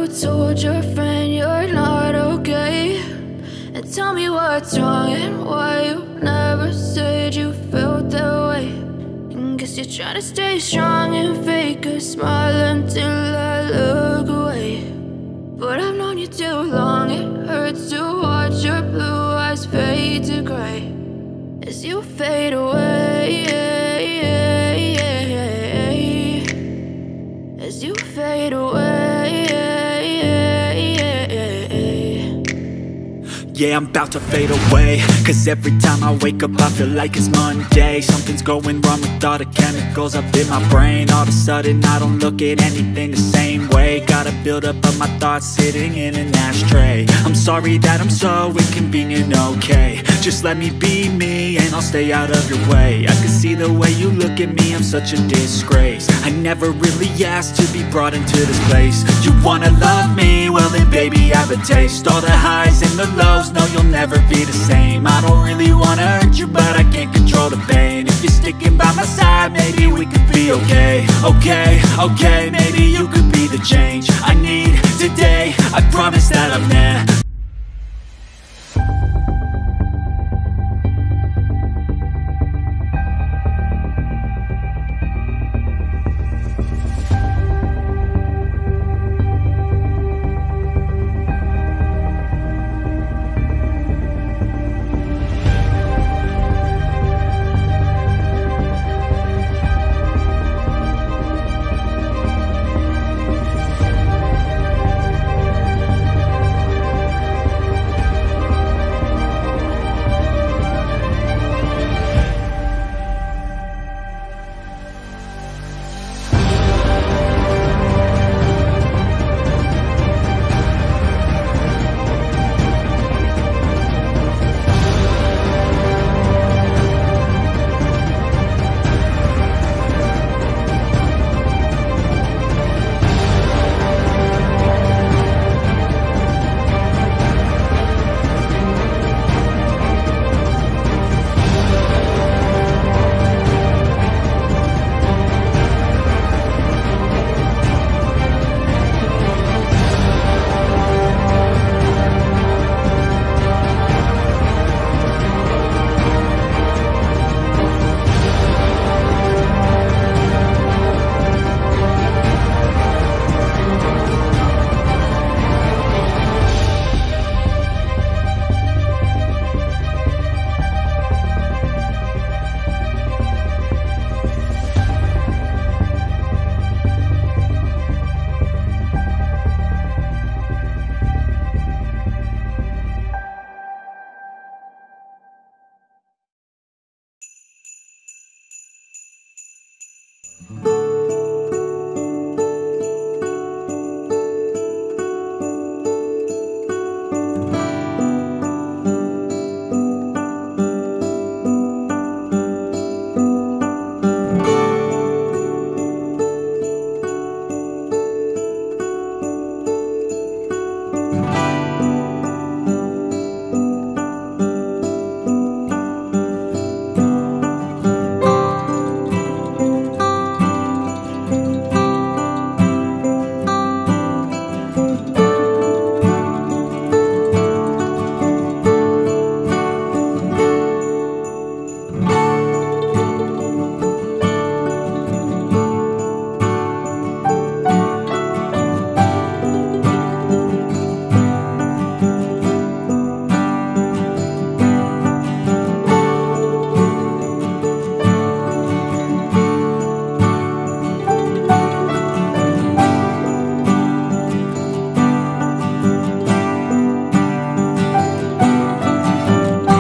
told your friend you're not okay? And tell me what's wrong and why you never said you felt that way. And guess you're trying to stay strong and fake a smile until I look away. But I've known you too long, it hurts to watch your blue eyes fade to gray as you fade away, as you fade away. Yeah, I'm about to fade away, cause every time I wake up I feel like it's Monday. Something's going wrong with all the chemicals up in my brain. All of a sudden I don't look at anything the same way. Got a buildup of my thoughts sitting in an ashtray. I'm sorry that I'm so inconvenient, okay? Just let me be me and I'll stay out of your way. I can see the way you look at me, I'm such a disgrace. I never really asked to be brought into this place. You wanna love me? Well then baby, have a taste. All the highs and the lows, no, you'll never be the same. I don't really wanna hurt you, but I can't control the pain. If you're sticking by my side, maybe we could be okay. Okay, maybe you could be the change I need today. I promise that I've never